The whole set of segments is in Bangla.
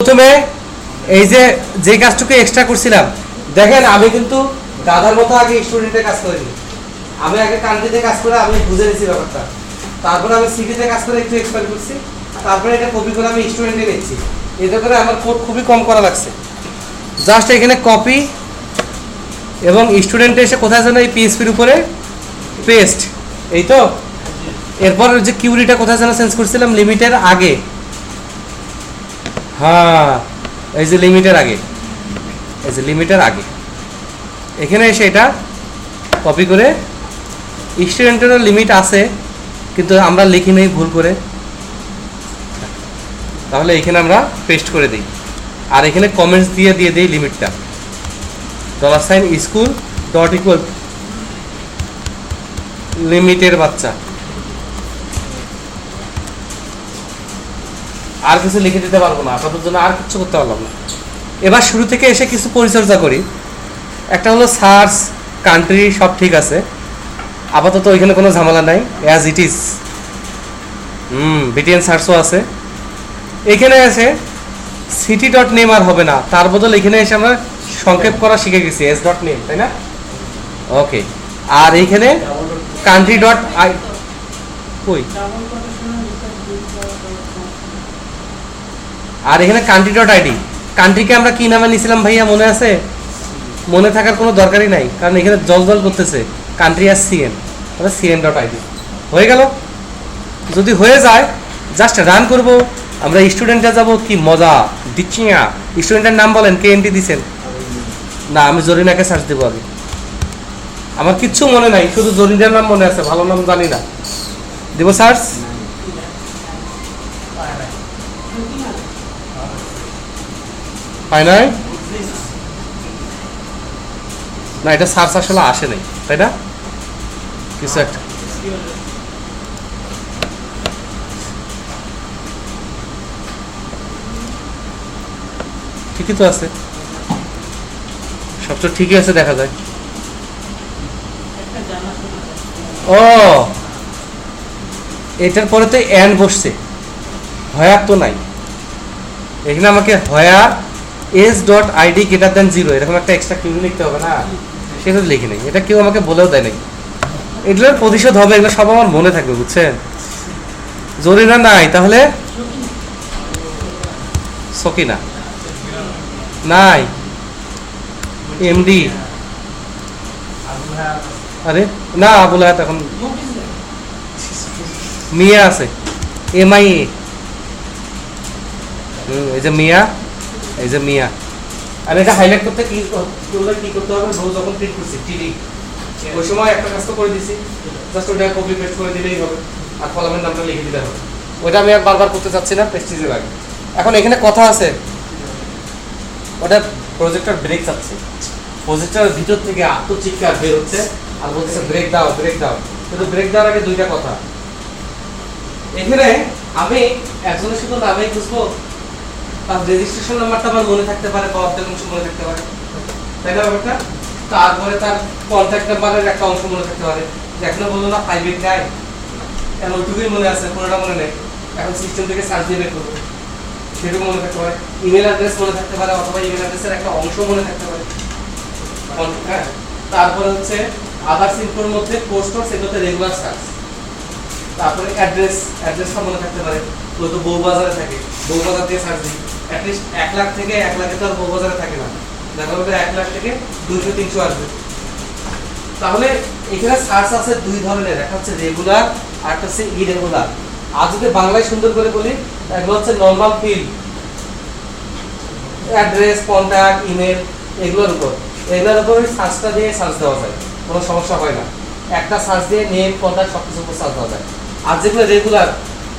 প্রথমে এই যে কাজটুকু এক্সট্রা করছিলাম, দেখেন আমি কিন্তু গাধার মতো আগে স্টুডেন্টের কাজ করিনি। আমি আগে কান্ট্রিতে কাজ করে আমি বুঝে নিয়েছি ব্যাপারটা, তারপরে আমি সিটিতে কাজ করে একটু এক্সপার্ট করছি, তারপরে এটা কপি করে আমি স্টুডেন্টে নিচ্ছি। এতে করে আমার কোড খুবই কম করা লাগছে। জাস্ট এখানে কপি এবং স্টুডেন্টে এসে কোথায় যেন এই পিএইচপির উপরে পেস্ট, এই তো। এরপর যে কিউরিটা কোথায় যেন চেঞ্জ করছিলাম, লিমিটের আগে, হ্যাঁ এই যে লিমিটের আগে, এই যে লিমিটের আগে এখানে এসে এটা কপি করে, স্টুডেন্টেরও লিমিট আছে কিন্তু আমরা লিখি নেই ভুল করে, তাহলে এখানে আমরা পেস্ট করে দিই। আর এখানে কমেন্টস দিয়ে দিই লিমিটটা, $স্কুল ডট ইকুয়াল লিমিটের বাচ্চা, আর কিছু লিখে দিতে পারবো না, আপনাদের জন্য আর কিছু করতে পারলাম না। এবার শুরু থেকে এসে কিছু পরিচর্যা করি। একটা হলো সার্চ, কান্ট্রি সব ঠিক আছে, আপাতত ওইখানে কোনো ঝামেলা নাই, অ্যাজ ইট ইজ। বিটিএন সার্চও আছে। এখানে আছে সিটি ডট নেম আর হবে না, তার বদল এখানে এসে আমরা সংক্ষেপ করা শিখে গেছি, এস ডট নেম, তাই না? ওকে। আর এইখানে কান্ট্রি ডট আই, কই, আর এখানে কান্ট্রি ডট আইডি, কান্ট্রিকে আমরা কি নামে নিয়েছিলাম ভাইয়া, মনে আছে? মনে থাকার কোনো দরকারই নাই, কারণ এখানে জল করতেছে, কান্ট্রি আর সিএন, তাহলে সিএন ডট আইডি হয়ে গেল। যদি হয়ে যায় জাস্ট রান করব, আমরা স্টুডেন্টে যাব, কি মজা দিচ্ছি না। স্টুডেন্টের নাম বলেন, কে এন্ট্রি দিচ্ছেন? না, আমি জরিনাকে সার্চ দেবো আগে, আমার কিচ্ছু মনে নাই, শুধু জরিনার নাম মনে আছে, ভালো নাম জানি না। দেব সার্চ, পাই নাই না, এটা সার্চ আসলে আসে নাই, তাই না? কিছু একটা ঠিকই তো আছে, সব তো ঠিকই আছে, দেখা যায়। ও, এটার পরে তো এন বসছে, হয়ার তো নাই। এখানে আমাকে হয়ার S dot ID greater than 0 এরকম একটা এক্সট্রা কিউরি লিখতে হবে না, সেটা লিখে নেই, এটা কেউ আমাকে বলেও দেয় নাই। এগুলোর প্রতিশোধ হবে, এগুলো সব আমার মনে থাকবে, বুঝছেন? জরিনা নাই, তাহলে সকিনা নাই, এমডি, আরে না আবুল হায়াত এখন, মিয়া আছে, এমআইএ, এই যে মিয়া, এই যে মিয়া। আর এটা হাইলাইট করতে কি করতে হবে, রোজ যখন প্রিন্ট করছি টিডি, ওই সময় একটা কাজ তো করে দিছি, জাস্ট ওটা কপি পেস্ট করে দিলেই হবে, আর কলামের নামটা লিখে দিতে হবে। ওইটা আমি আর বারবার করতে চাচ্ছি না, প্রেস্টিজের আগে। এখন এখানে কথা আছে, ওটা প্রজেক্টর ব্রেক চাচ্ছে, প্রজেক্টরের ভিতর থেকে আত্মচিৎকার বের হচ্ছে আর বলতেছে ব্রেক দাও ব্রেক দাও। কিন্তু ব্রেক দেওয়ার আগে দুইটা কথা, এখানে আমি একজনের শুধু নামেই খুঁজবো, তার রেজিস্ট্রেশন নাম্বারটা আমার মনে থাকতে পারে বা অর্ধেক অংশ মনে থাকতে পারে, তাই না ব্যাপারটা? তারপরে তার কন্ট্যাক্ট নাম্বারের একটা অংশ মনে থাকতে পারে, যে এখনো বললো না 589, এখন ওইটুকুই মনে আছে, পুরোটা মনে নেই, এখন সিস্টেম থেকে সার্চ দিয়ে বের করবো, সেটুকু মনে থাকতে পারে। ইমেল অ্যাড্রেস মনে থাকতে পারে, অথবা ইমেল অ্যাড্রেসের একটা অংশ মনে থাকতে পারে, হ্যাঁ। তারপরে হচ্ছে আদার্স ইনফোর মধ্যে পোস্ট সেগুলোতে রেগুলার সার্চ। তারপরে অ্যাড্রেসটা মনে থাকতে পারে, তো বউবাজারে থাকে, বউবাজার দিয়ে সার্চ দিই, অ্যাটলিস্ট 1 লাখ থেকে 1 লাখে তো আর বউবাজারে থাকে না, দেখা যাবে 1 লাখ থেকে 200-300 আসবে। তাহলে এখানে সার্চ আছে দুই ধরনের, একটা হচ্ছে রেগুলার আর একটা হচ্ছে ইরেগুলার। আর যদি বাংলায় সুন্দর করে বলি, এগুলো হচ্ছে normal field, address, contact, email, এগুলোর উপর সার্চটা দিয়ে সার্চ দেওয়া যায়, কোনো সমস্যা হয় না। একটা সার্চ দিয়ে নেম, কন্ট্যাক্ট সবকিছুর উপর সার্চ দেওয়া যায়। আর যেগুলো রেগুলার,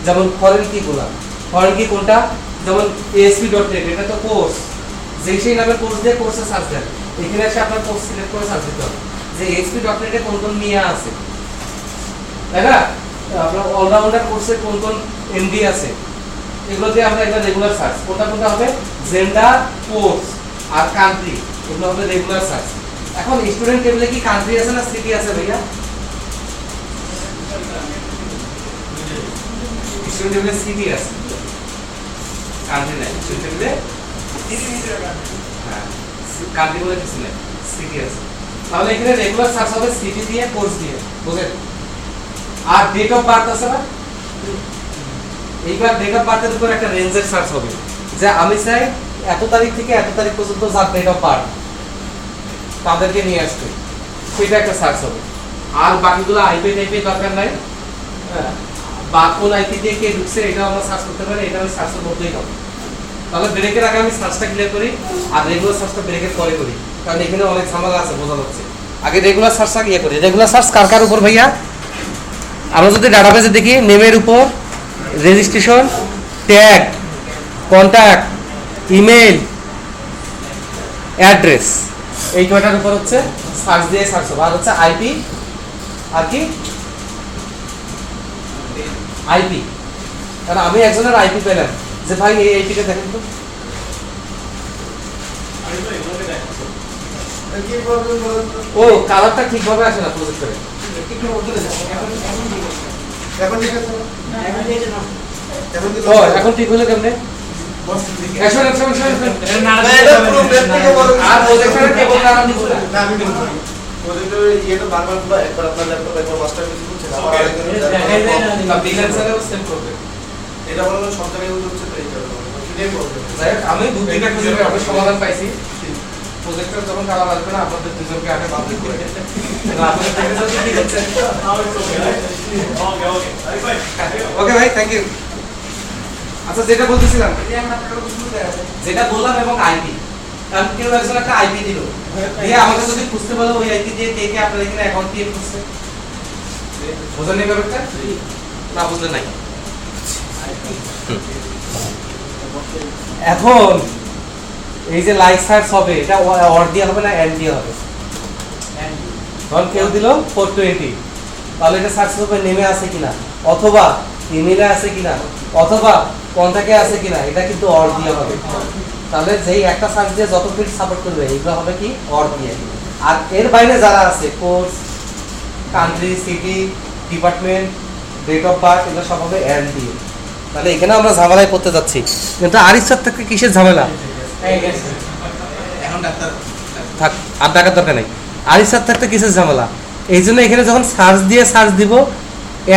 যেমন ফরেন কি কোনটা, যেমন ASP.NET, এটা তো কোর্স, সেই নামের কোর্স দিয়ে কোর্সে সার্চ দেন, এখানে এসে আপনার কোর্স সিলেক্ট করে সার্চ দিতে হবে যে ASP.NET এ কোন কোন মিয়া আছে, তাই না? আপনার অলরাউন্ডার কোর্সে কোন কোন এমডি আছে, এগুলো দিয়ে আমরা একটা রেগুলার সার্চ। কোনটা হবে জেন্ডার, কোর্স আর কান্ট্রি, এগুলো হবে রেগুলার সার্চ। এখন স্টুডেন্ট টেবিলে কি কান্ট্রি আছে না সিটি আছে ভাইয়া? স্টুডেন্ট টেবিলে সিটি আছে, কান্ট্রি নাই, শুনতে গেলে হ্যাঁ কান্ট্রি বলে কিছু নেই, সিটি আছে। তাহলে এখানে রেগুলার সার্চ হবে সিটি দিয়ে, কোর্স দিয়ে, বুঝেন? আর ডেট অফ বার্থ আছে না, এইবার ডেট অফ বার্থের উপর একটা রেঞ্জের সার্চ হবে, যে আমি চাই এত তারিখ থেকে এত তারিখ পর্যন্ত যার ডেট অফ বার্থ তাদেরকে নিয়ে আসতে, সেটা একটা সার্চ হবে। আর বাকিগুলো আইপি টাইপে দরকার নাই, বা কোন আইপি দিয়ে কে ঢুকছে এটা আমরা সার্চ করতে পারি, এটা আমি সার্চের মধ্যেই হবে। তাহলে ব্রেকের আগে আমি সার্চটা ক্লিয়ার করি, আর রেগুলার সার্চটা ব্রেকের পরে করি, কারণ এখানে অনেক ঝামেলা আছে, বোঝা যাচ্ছে। আগে রেগুলার সার্চটা ইয়ে করি। রেগুলার সার্চ কার কার উপর ভাইয়া? আমরা যদি ডাটাবেসে দেখি, নেমের উপর, registration, tag, contact, email, address, এই কয়টার উপর হচ্ছে সার্চ দিয়ে সার্চ হবে। আর হচ্ছে আইপি, আর কি আইপি, কারণ আমি একজনের আইপি পেলাম যে ভাই এই আইপিটা দেখেন তো, ও কালারটা ঠিকভাবে আসে না প্রজেক্টরে। ও এখন ঠিক হলো কেমনে? আর প্রজেক্টরে কেবল নাড়া দিব না, আমি প্রজেক্টরে ইয়েটা বারবার পুরো একবার আপনার ল্যাপটপ একবার মাস্টার কিছু করছে না, আবার আরেকজন ফ্রিল্যান্সারেও সেম প্রবলেম। এটা বললো সব জায়গায় ইউজ হচ্ছে, তো এই কারণে সেটাই প্রবলেম। আমি দু তিনটা প্রজেক্টে আমি সমাধান পাইছি। প্রজেক্টর যখন কালার আসবে না, আপনাদের দুজনকে আগে বাতিল করে দেন। আপনাদের থেকে যদি কি হচ্ছে, ওকে ভাই, থ্যাংক ইউ। আচ্ছা, যেটা বলতেছিলাম, যেটা বললাম, এবং আইপি, কারণ কেউ একজন একটা আইপি দিল, দিয়ে আমাকে যদি খুঁজতে বলো ওই আইপি দিয়ে কে কে আপনার এখানে অ্যাকাউন্ট দিয়ে খুঁজছে, বুঝলেন এই ব্যাপারটা? না বুঝলে নাই। এখন এই যে লাইক সার্চ হবে, এটা অর দিয়ে হবে না এন্ড দিয়ে হবে? ধর কেউ দিল 420, তাহলে এটা সার্চ করবে নেমে আছে কিনা, অথবা ইমেইলে আছে কিনা, অথবা কন্টাক্টে আছে কিনা, এটা কিন্তু অর দিয়ে হবে। তাহলে যেই একটা সার্চ দিয়ে যত ফিল্ড সাপোর্ট করবে এইগুলো হবে কি অর দিয়ে। আর এর বাইরে যারা আছে, course, country, city, department, date of birth, এগুলো সব হবে এন্ড দিয়ে। তাহলে এখানে আমরা ঝামেলায় করতে যাচ্ছি, কিন্তু আর ইচ্ছার থেকে কিসের ঝামেলা? এখন ডাক্তার থাক, আর ডাকার দরকার নেই। আর ইচ্ছার থাকতে কিসের ঝামেলা? এই জন্য এখানে যখন সার্চ দিয়ে সার্চ দিব,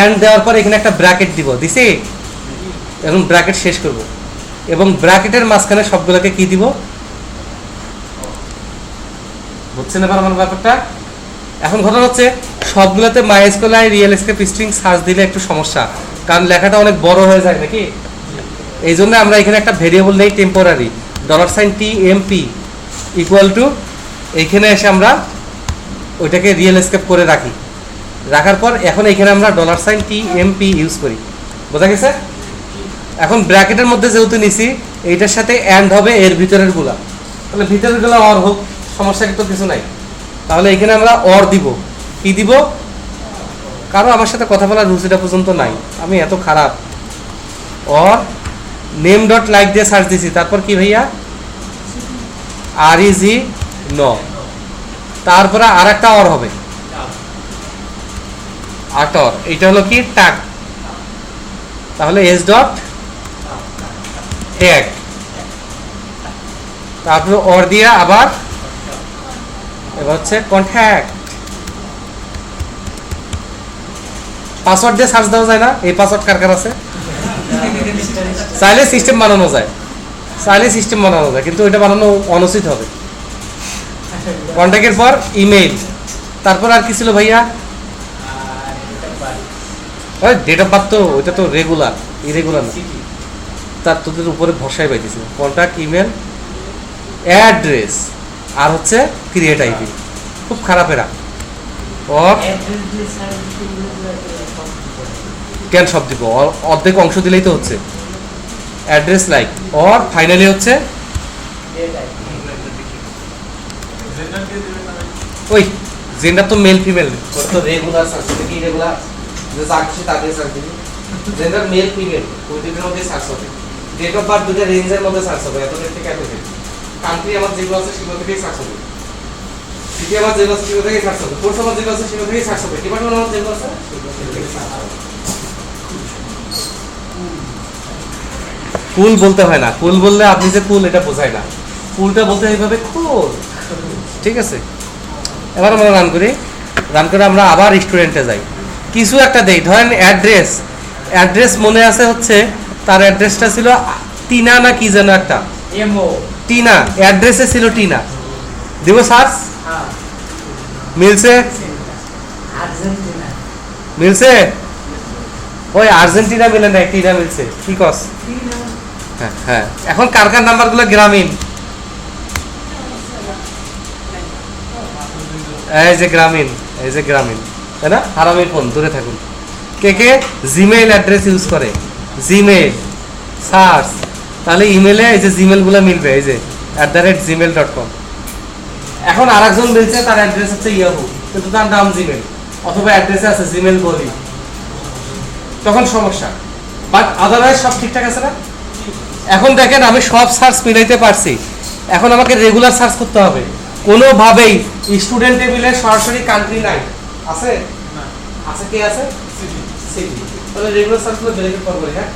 এন্ড দেওয়ার পর এখানে একটা ব্র্যাকেট দিব, দিছি? এখন ব্র্যাকেট শেষ করব, এবং ব্র্যাকেটের মাঝখানে সবগুলোকে কি দিব, বুঝছেন এবার আমার ব্যাপারটা? এখন ঘটনা হচ্ছে সবগুলোতে মাইস্কুলার রিয়েল স্কেপ স্ট্রিং সার্চ দিলে একটু সমস্যা, কারণ লেখাটা অনেক বড় হয়ে যায় নাকি। এই জন্য আমরা এখানে একটা ভেরিয়েবল নেই, টেম্পোরারি, $TMP ইকুয়াল টু, এইখানে এসে আমরা ওইটাকে রিয়েল স্কেপ করে রাখি। রাখার পর এখন এখানে আমরা $TMP ইউজ করি, বোঝা গেছে? এখন ব্র্যাকেটের মধ্যে যেহেতু নিছি, এইটার সাথে অ্যান্ড হবে এর ভিতরের গুলা, তাহলে ভিতরের গুলা অর হোক, সমস্যা কিন্তু কিছু নাই। তাহলে এখানে আমরা অর দিব, কি দিব? কারো আমার সাথে কথা বলার রুচিটা পর্যন্ত নাই, আমি এত খারাপ। অর নেম ডট লাইক দিয়ে সার্চ দিছি, তারপর কি ভাইয়া? REG নো, তারপরে আর একটা অর হবে, আটর, এটা হলো কি ট্যাগ, তাহলে এস ডট ট্যাগ, তারপরে অর দিয়া আবার এবার হচ্ছে কন্ট্যাক্ট। পাসওয়ার্ড দিয়ে সার্চ দেওয়া যায় না? এই পাসওয়ার্ড কার কার আছে? চাইলে সিস্টেম বানানো যায়, কিন্তু এটা বানানো অনুচিত হবে। কন্ট্যাক্টের পর ইমেইল, তারপর আর কি ছিল ভাইয়া? ডেট অফ বার্থ তো ওইটা তো রেগুলার, ইরেগুলার না, তার তোদের উপরে ভরসায় পাইতেছিল। কন্ট্যাক্ট, ইমেল, অ্যাড্রেস, আর হচ্ছে ক্রিয়েট আইপি। খুব খারাপ এরা। অর কেন সব দিব? অর্ধেক অংশ দিলেই তো হচ্ছে। অ্যাড্রেস লাইক, অর ফাইনালি হচ্ছে ওই জেন্ডার তো মেল ফিমেল, তো রেগুলার সার্চ হবে কি রেগুলার, যে চাকরি তাকে সার্চ দিবি। জেন্ডার মেল ফিমেল ওই দুটোর মধ্যে সার্চ হবে। ডেট অফ বার্থ দুটো রেঞ্জের মধ্যে সার্চ হবে, এত ডেট থেকে এত ডেট। কান্ট্রি আমার যেগুলো আছে সেগুলো থেকেই সার্চ হবে। সিটি আমার যেগুলো আছে সেগুলো থেকেই সার্চ হবে। কোর্স আমার যেগুলো আছে সেগুলো থেকেই সার্চ হবে। ডিপার্টমেন্ট আমার যেগুলো আছে সেগুলো থেকেই সার্চ হবে। কুল বলতে হয় না, কুল বললে আপনি যে কুল এটা বোঝায় না, কুলটা বলতে এইভাবে কুল। ঠিক আছে, এবার আমরা রান করে আমরা আবার স্টুডেন্টে যাই, কিছু একটা দেই, ধরেন অ্যাড্রেস মনে আছে হচ্ছে তার অ্যাড্রেসটা ছিল টিনা না কি যেন একটা, টিনা, অ্যাড্রেসে ছিল টিনা, দিব সার্চ, মিলছে ওই আর্জেন্টিনা মিলে নাই, টিনা মিলছে, কি কস? হ্যাঁ হ্যাঁ, এখন কার কার নাম্বারগুলো গ্রামীণ? এই যে গ্রামীণ, তাই না? হারামির ফোন, দূরে থাকুন। কে জিমেইল অ্যাড্রেস ইউজ করে, জিমেইল সার্চ, তাহলে ইমেলে এই যে জিমেলগুলো মিলবে, এই যে @gmail.com। এখন আরেকজন মিলছে, তার অ্যাড্রেস হচ্ছে ইয়াহু, কিন্তু তার নাম জিমেল, অথবা অ্যাড্রেসে আছে জিমেল বলি, তখন সমস্যা। বাট আদারওয়াইজ সব ঠিকঠাক আছে না? এখন দেখেন আমি সব সার্চ মিলাইতে পারছি, এখন আমাকে রেগুলার সার্চ করতে হবে। কোনোভাবেই স্টুডেন্ট টেবিলে সরাসরি কান্ট্রি নাই, আছে? আছে, কে আছে? সিটি। তাহলে রেগুলার সার্চগুলো বেরিয়ে করবো। হ্যাঁ,